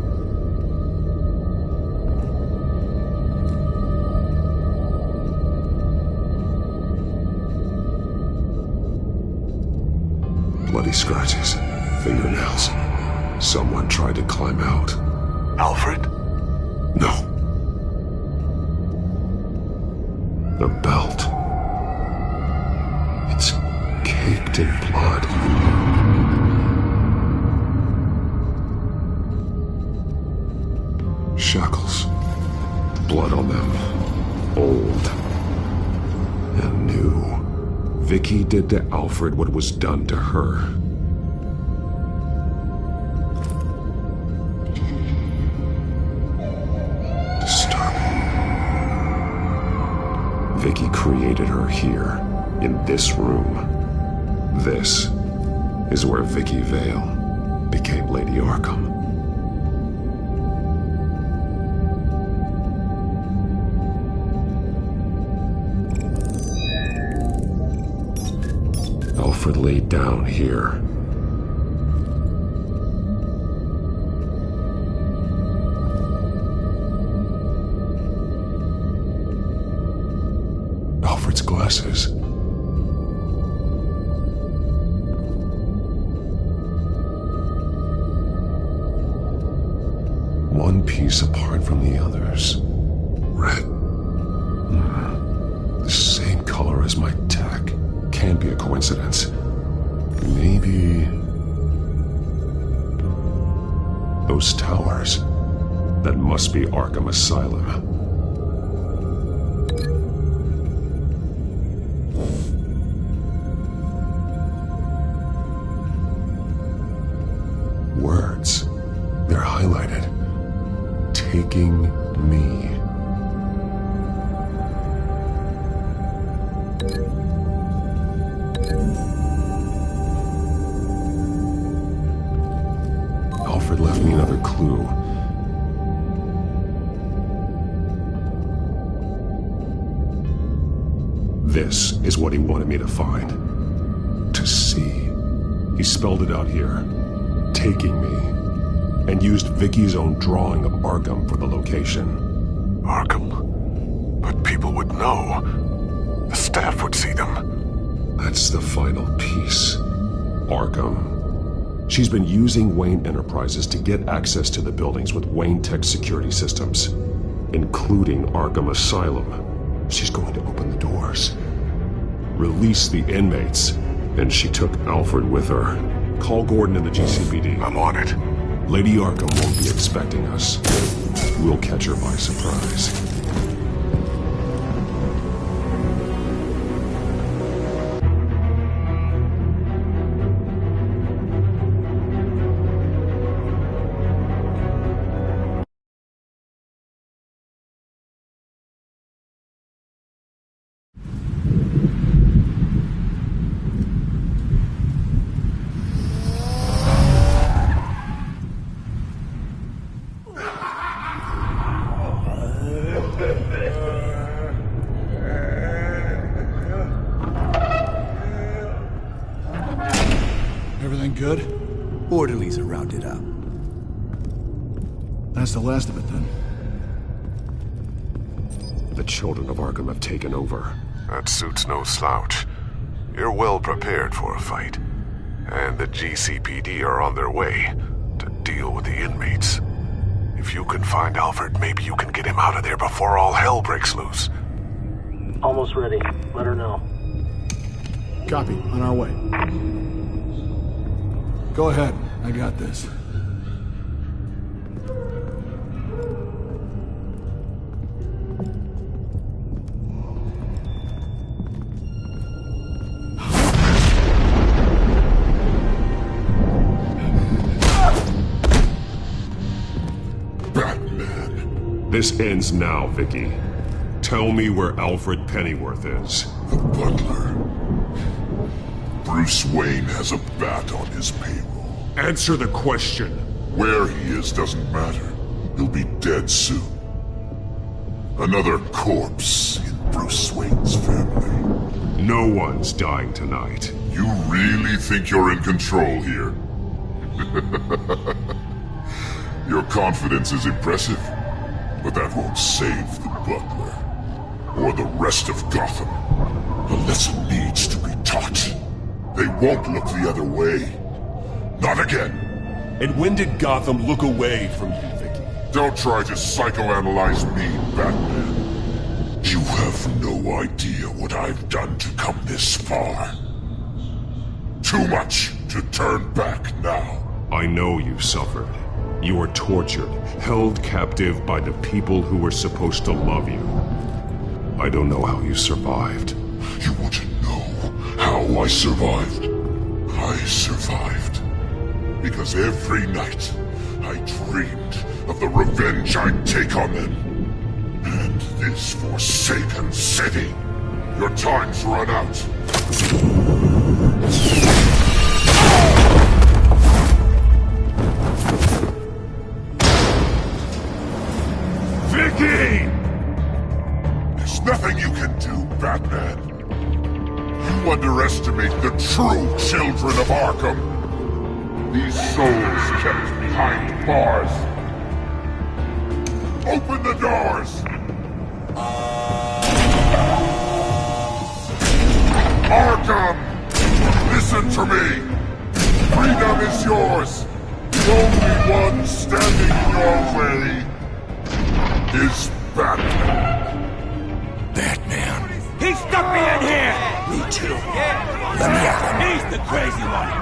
Bloody scratches, fingernails. Someone tried to climb out. Alfred? No. The belt. It's caked in blood. Shackles. Blood on them. Old. And new. Vicky did to Alfred what was done to her. Disturbing. Vicky created her here, in this room. This is where Vicky Vale became Lady Arkham. Alfred laid down here. glasses. One piece apart from the others. Red. The same color as my tech. Can't be a coincidence. Maybe... those towers. That must be Arkham Asylum. Words. They're highlighted. Taking me. Alfred left me another clue. This is what he wanted me to find. To see. He spelled it out here. Taking me. And used Vicky's own drawing of Arkham for the location. Arkham? But people would know. The staff would see them. That's the final piece. Arkham. She's been using Wayne Enterprises to get access to the buildings with Wayne Tech security systems, including Arkham Asylum. She's going to open the doors, release the inmates, and she took Alfred with her. Call Gordon in the GCPD. I'm on it. Lady Arkham won't be expecting us. We'll catch her by surprise. Everything good? Orderlies are rounded up. That's the last of it, then. The children of Arkham have taken over. That suit's no slouch. You're well prepared for a fight. And the GCPD are on their way to deal with the inmates. If you can find Alfred, maybe you can get him out of there before all hell breaks loose. Almost ready. Let her know. Copy. On our way. Go ahead. I got this. Batman. This ends now, Vicky. Tell me where Alfred Pennyworth is. The butler. Bruce Wayne has a bat on his payroll. Answer the question. Where he is doesn't matter. He'll be dead soon. Another corpse in Bruce Wayne's family. No one's dying tonight. You really think you're in control here? Your confidence is impressive, but that won't save the butler. Or the rest of Gotham. A lesson needs to be taught. They won't look the other way. Not again. And when did Gotham look away from you, Vicky? Don't try to psychoanalyze me, Batman. You have no idea what I've done to come this far. Too much to turn back now. I know you suffered. You were tortured, held captive by the people who were supposed to love you. I don't know how you survived. You want to know how I survived? I survived because every night I dreamed of the revenge I'd take on them. And this forsaken city. Your time's run out. Vicky! There's nothing you can do, Batman. You underestimate the true children of Arkham. These souls kept behind bars. Open the doors! Arkham! Listen to me! Freedom is yours! The only one standing in your way is Batman. Batman. He stuck me in here! Me too. Let me at him. He's the crazy one!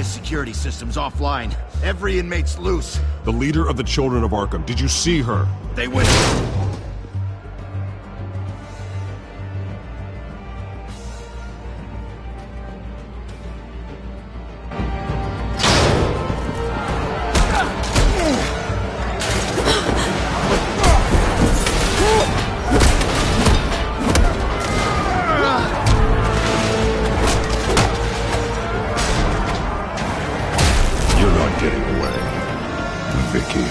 Security system's offline. Every inmate's loose. The leader of the Children of Arkham, did you see her? They went... Getting away, Vicky.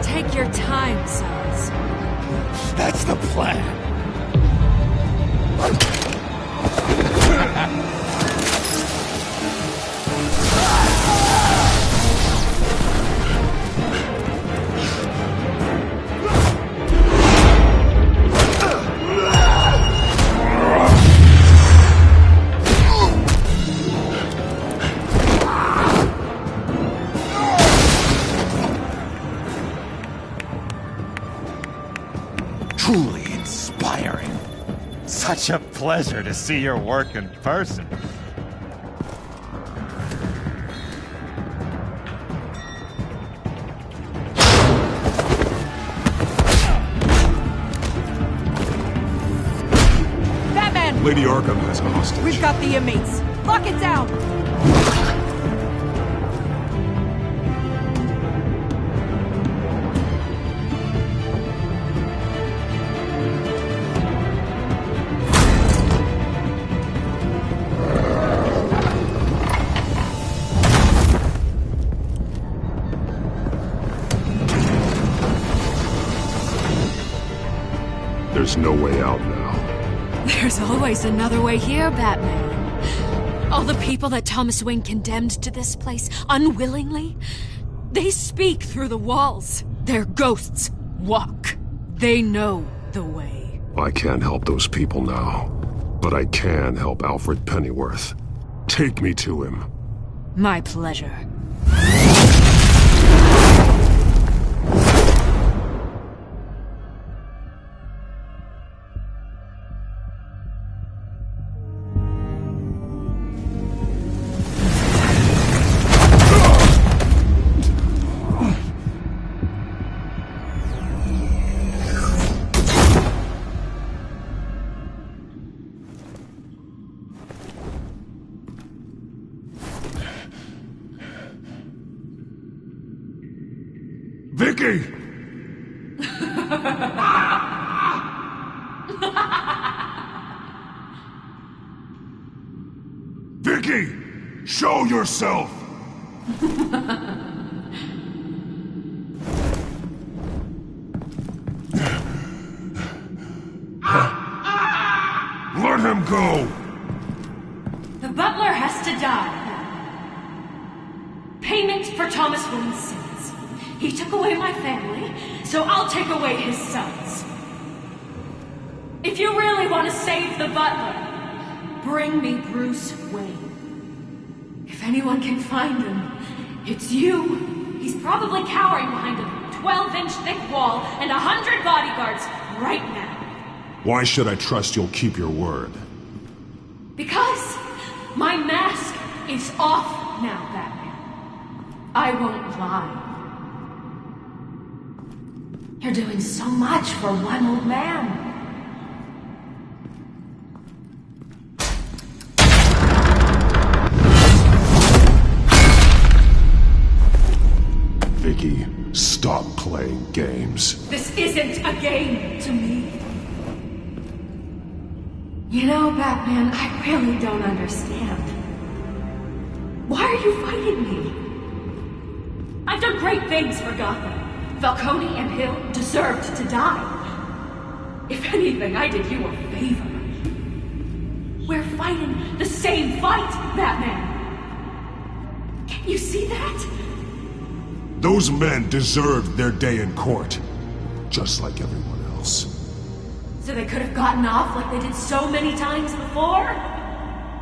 Take your time, sons. That's the plan. Truly inspiring. Such a pleasure to see your work in person. Batman! Lady Arkham has a hostage. We've got the inmates. Lock it down! There's no way out now. There's always another way here, Batman. All the people that Thomas Wayne condemned to this place unwillingly, they speak through the walls. Their ghosts walk. They know the way. I can't help those people now. But I can help Alfred Pennyworth. Take me to him. My pleasure. Vicky! Vicky! Show yourself! Let him go! The butler has to die. Payment for Thomas Wayne's sins. He took away my family, so I'll take away his sons. If you really want to save the butler, bring me Bruce Wayne. If anyone can find him, it's you. He's probably cowering behind a 12-inch thick wall and 100 bodyguards right now. Why should I trust you'll keep your word? Because my mask is off now, Batman. I won't lie. You're doing so much for one old man. Vicky, stop playing games. This isn't a game to me. You know, Batman, I really don't understand. Why are you fighting me? I've done great things for Gotham. Falcone and Hill deserved to die. If anything, I did you a favor. We're fighting the same fight, Batman. Can't you see that? Those men deserved their day in court, just like everyone else. So they could have gotten off like they did so many times before?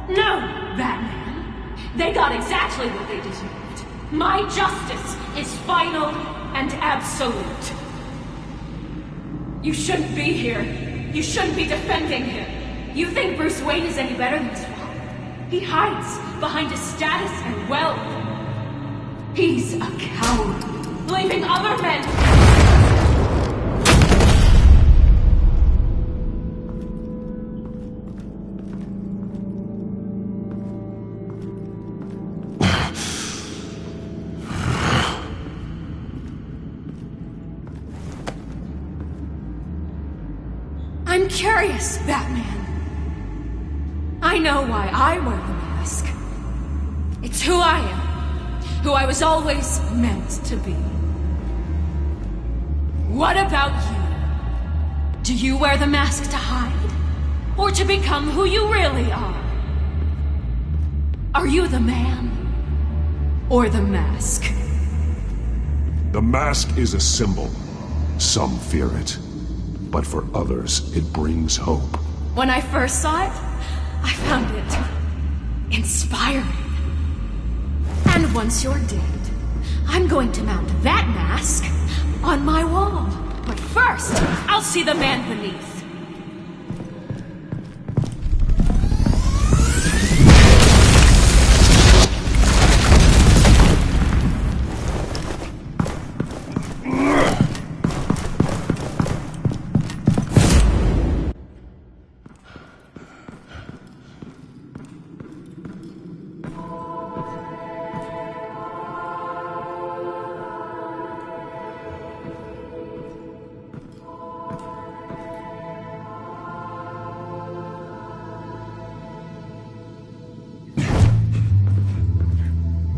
No, Batman. They got exactly what they deserved. My justice is final and absolute. You shouldn't be here. You shouldn't be defending him. You think Bruce Wayne is any better than his father? He hides behind his status and wealth. He's a coward, leaving other men... I'm curious, Batman. I know why I wear the mask. It's who I am. Who I was always meant to be. What about you? Do you wear the mask to hide? Or to become who you really are? Are you the man? Or the mask? The mask is a symbol. Some fear it. But for others, it brings hope. When I first saw it, I found it inspiring. And once you're dead, I'm going to mount that mask on my wall. But first, I'll see the man beneath.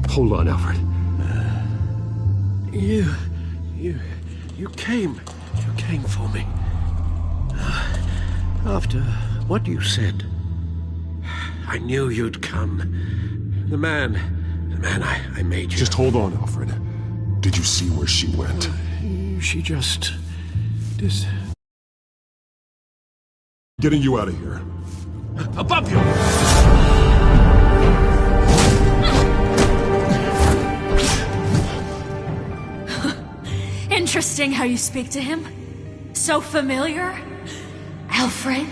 Hold on, Alfred. You came for me. After what you said, I knew you'd come. The man I made you. Just hold on, Alfred. Did you see where she went? She just... Getting you out of here. Above you! Interesting how you speak to him. So familiar. Alfred?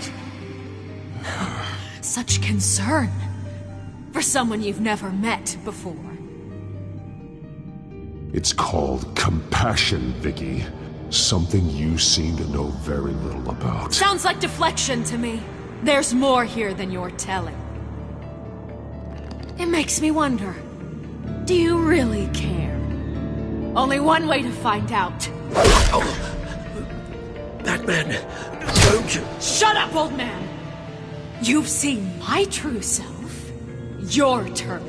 Such concern. For someone you've never met before. It's called compassion, Vicky. Something you seem to know very little about. Sounds like deflection to me. There's more here than you're telling. It makes me wonder. Do you really care? Only one way to find out. Batman, don't you... Shut up, old man! You've seen my true self. Your turn.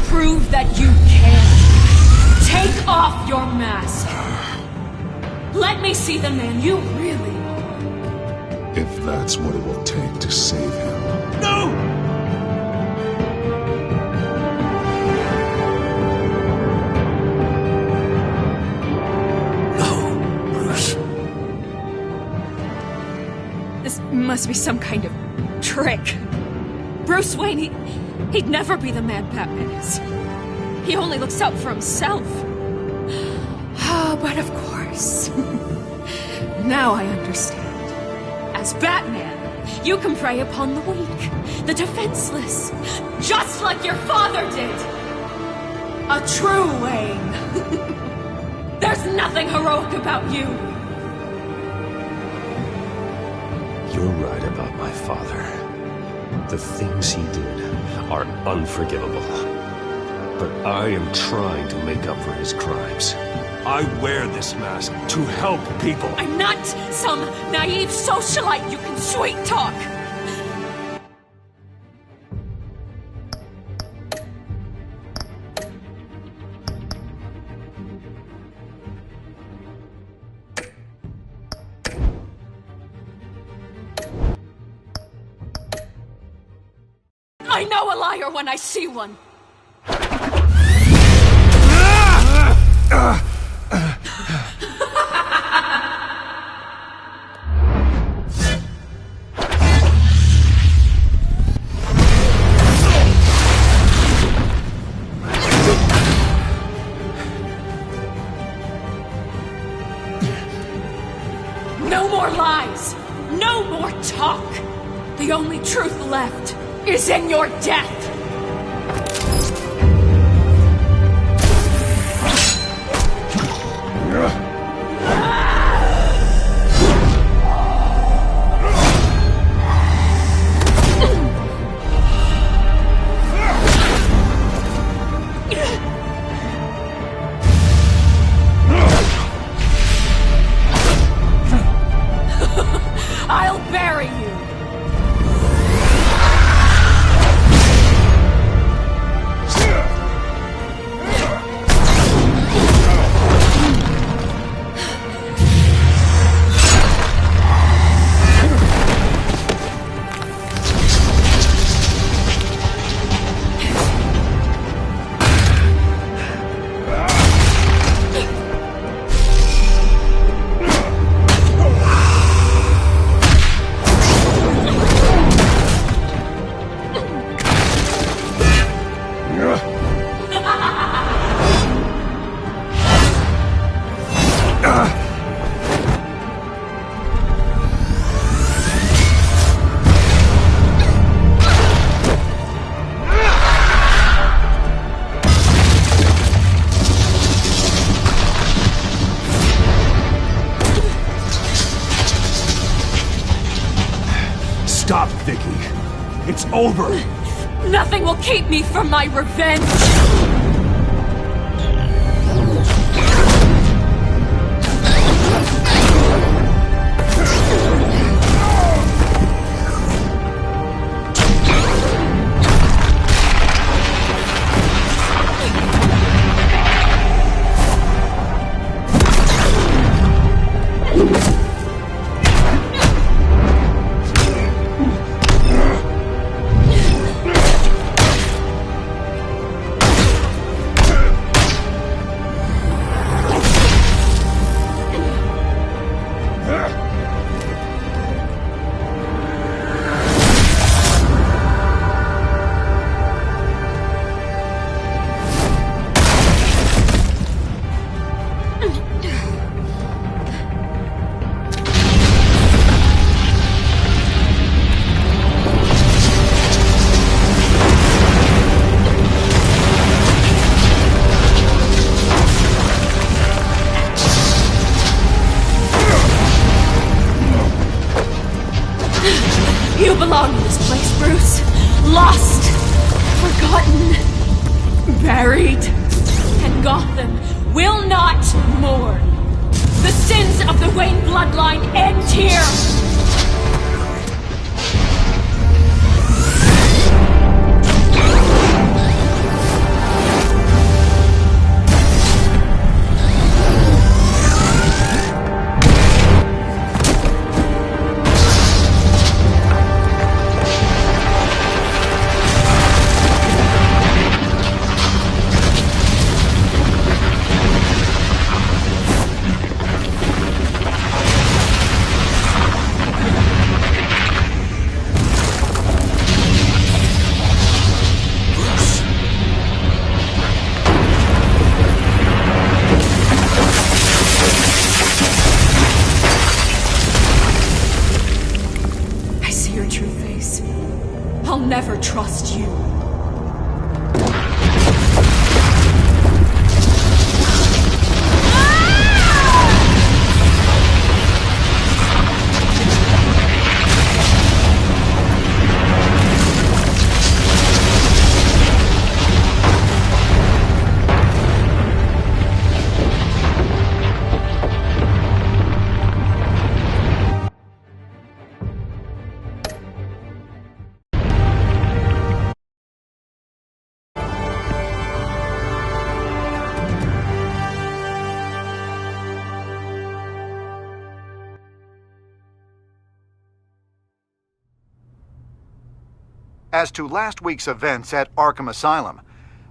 Prove that you can. Take off your mask. Let me see the man you really are. If that's what it will take to save him. No! Must be some kind of trick. Bruce Wayne, he'd never be the man Batman is. He only looks out for himself. But of course. Now I understand. As Batman, you can prey upon the weak, the defenseless, just like your father did. A true Wayne. There's nothing heroic about you. You're right about my father. The things he did are unforgivable. But I am trying to make up for his crimes. I wear this mask to help people. I'm not some naive socialite you can sweet talk. I know a liar when I see one. No more lies. No more talk. The only truth left is in your death! I'll bury you! Stop, Vicky. It's over. Nothing will keep me from my revenge. belong in this place, Bruce. Lost, forgotten, buried. And Gotham will not mourn. The sins of the Wayne bloodline end here. I'll never trust you. As to last week's events at Arkham Asylum,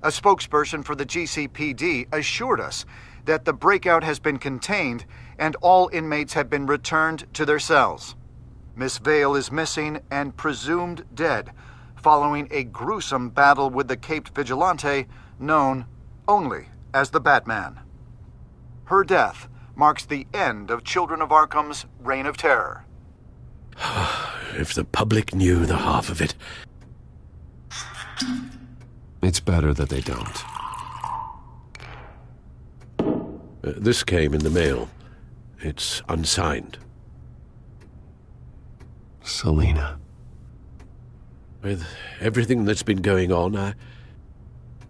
a spokesperson for the GCPD assured us that the breakout has been contained and all inmates have been returned to their cells. Miss Vale is missing and presumed dead, following a gruesome battle with the caped vigilante known only as the Batman. Her death marks the end of Children of Arkham's reign of terror. If the public knew the half of it. It's better that they don't. This came in the mail. It's unsigned. Selina. With everything that's been going on,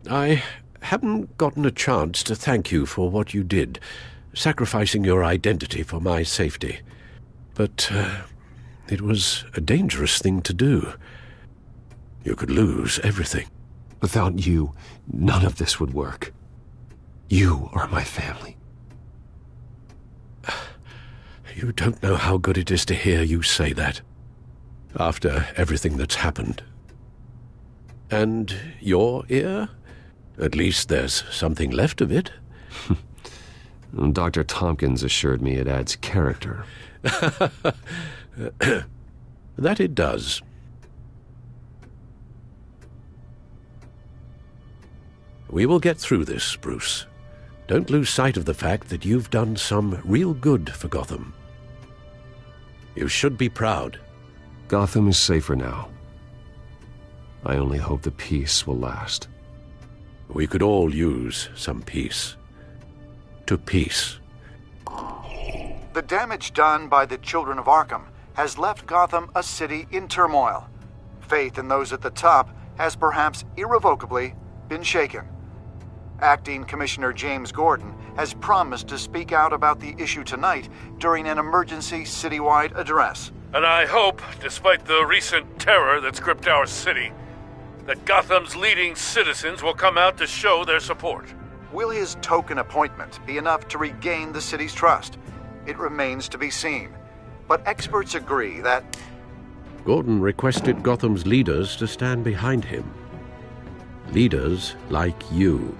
I haven't gotten a chance to thank you for what you did, sacrificing your identity for my safety. But it was a dangerous thing to do. You could lose everything. Without you, none of this would work. You are my family. You don't know how good it is to hear you say that. After everything that's happened. And your ear? At least there's something left of it. Dr. Tompkins assured me it adds character. That it does. We will get through this, Bruce. Don't lose sight of the fact that you've done some real good for Gotham. You should be proud. Gotham is safer now. I only hope the peace will last. We could all use some peace. To peace. The damage done by the Children of Arkham has left Gotham a city in turmoil. Faith in those at the top has perhaps irrevocably been shaken. Acting Commissioner James Gordon has promised to speak out about the issue tonight during an emergency citywide address. And I hope, despite the recent terror that's gripped our city, that Gotham's leading citizens will come out to show their support. Will his token appointment be enough to regain the city's trust? It remains to be seen. But experts agree that Gordon requested Gotham's leaders to stand behind him. Leaders like you.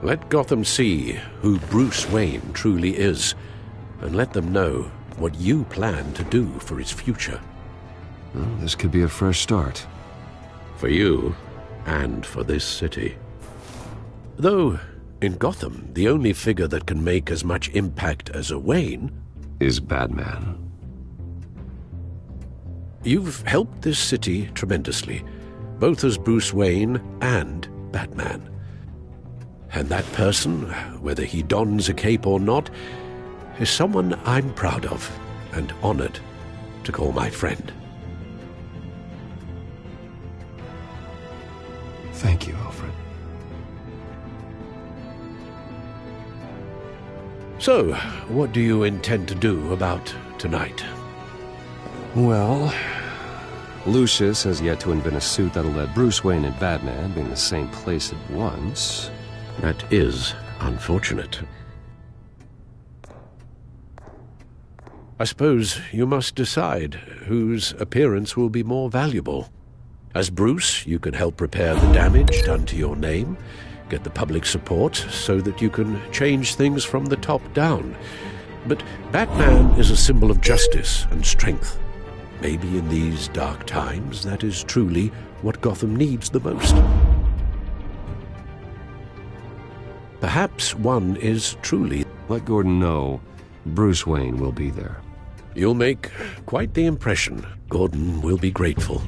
Let Gotham see who Bruce Wayne truly is, and let them know what you plan to do for its future. Well, this could be a fresh start. For you, and for this city. Though, in Gotham, the only figure that can make as much impact as a Wayne is Batman. You've helped this city tremendously, both as Bruce Wayne and Batman. And that person, whether he dons a cape or not, is someone I'm proud of and honored to call my friend. Thank you, Alfred. So, what do you intend to do about tonight? Well, Lucius has yet to invent a suit that'll let Bruce Wayne and Batman be in the same place at once. That is unfortunate. I suppose you must decide whose appearance will be more valuable. As Bruce, you can help repair the damage done to your name, get the public support so that you can change things from the top down. But Batman is a symbol of justice and strength. Maybe in these dark times, that is truly what Gotham needs the most. Perhaps one is truly... Let Gordon know Bruce Wayne will be there. You'll make quite the impression. Gordon will be grateful.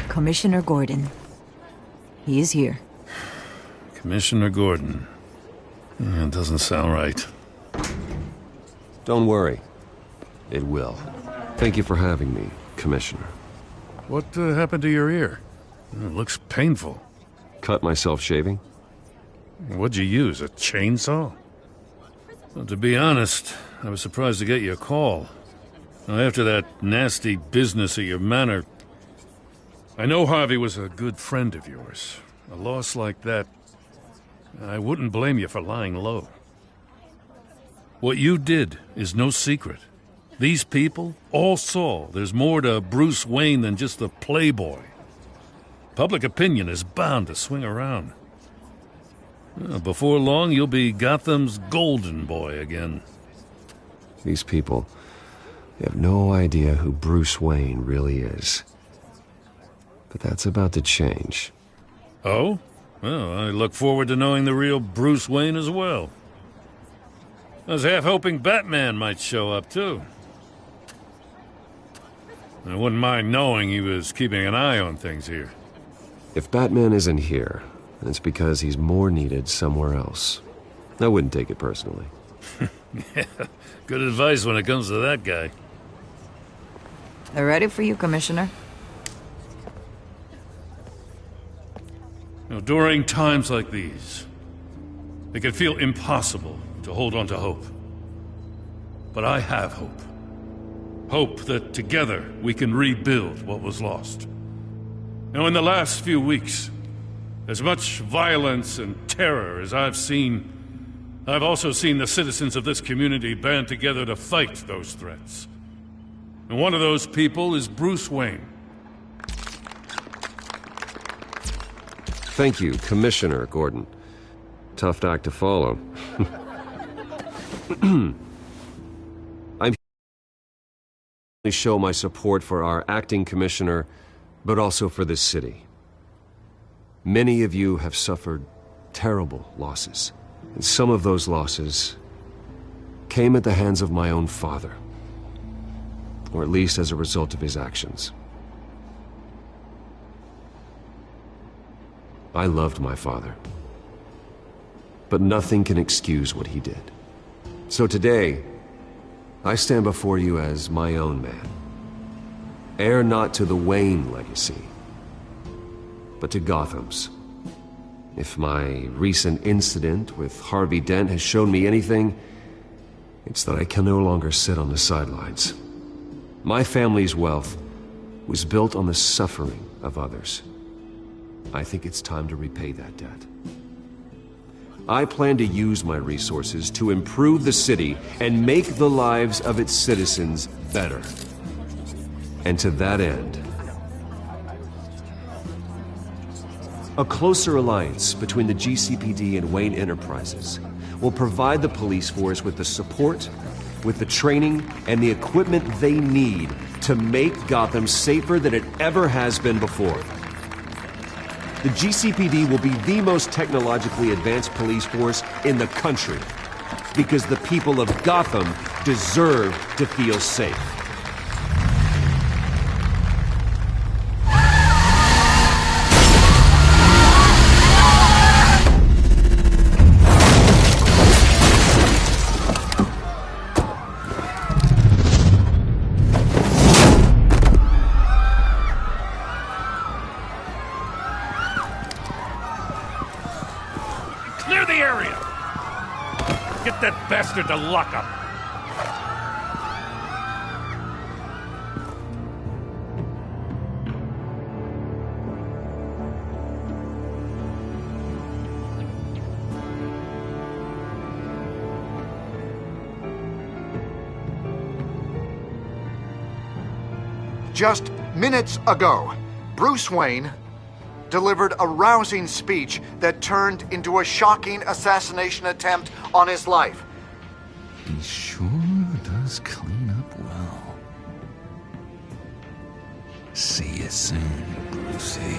Commissioner Gordon. He is here. Commissioner Gordon. That doesn't sound right. Don't worry. It will. Thank you for having me, Commissioner. What happened to your ear? It looks painful. Cut myself shaving? What'd you use, a chainsaw? Well, to be honest, I was surprised to get your call. Now, after that nasty business at your manor, I know Harvey was a good friend of yours. A loss like that, I wouldn't blame you for lying low. What you did is no secret. These people all saw there's more to Bruce Wayne than just the playboy. Public opinion is bound to swing around. Before long, you'll be Gotham's golden boy again. These people, they have no idea who Bruce Wayne really is. But that's about to change. Oh? Well, I look forward to knowing the real Bruce Wayne as well. I was half hoping Batman might show up, too. I wouldn't mind knowing he was keeping an eye on things here. If Batman isn't here, it's because he's more needed somewhere else. I wouldn't take it personally. Yeah, good advice when it comes to that guy. They're ready for you, Commissioner. During times like these, it can feel impossible to hold on to hope. But I have hope. Hope that together we can rebuild what was lost. Now, in the last few weeks, as much violence and terror as I've seen, I've also seen the citizens of this community band together to fight those threats. And one of those people is Bruce Wayne. Thank you, Commissioner Gordon. Tough act to follow. I'm here to show my support for our acting commissioner, but also for this city. Many of you have suffered terrible losses, and some of those losses came at the hands of my own father, or at least as a result of his actions. I loved my father, but nothing can excuse what he did. So today, I stand before you as my own man. Heir not to the Wayne legacy, but to Gotham's. If my recent incident with Harvey Dent has shown me anything, it's that I can no longer sit on the sidelines. My family's wealth was built on the suffering of others. I think it's time to repay that debt. I plan to use my resources to improve the city and make the lives of its citizens better. And to that end, a closer alliance between the GCPD and Wayne Enterprises will provide the police force with the support, with the training, and the equipment they need to make Gotham safer than it ever has been before. The GCPD will be the most technologically advanced police force in the country, because the people of Gotham deserve to feel safe. Clear the area! Get that bastard to lock up! Just minutes ago, Bruce Wayne delivered a rousing speech that turned into a shocking assassination attempt on his life. He sure does clean up well. See you soon, Brucey.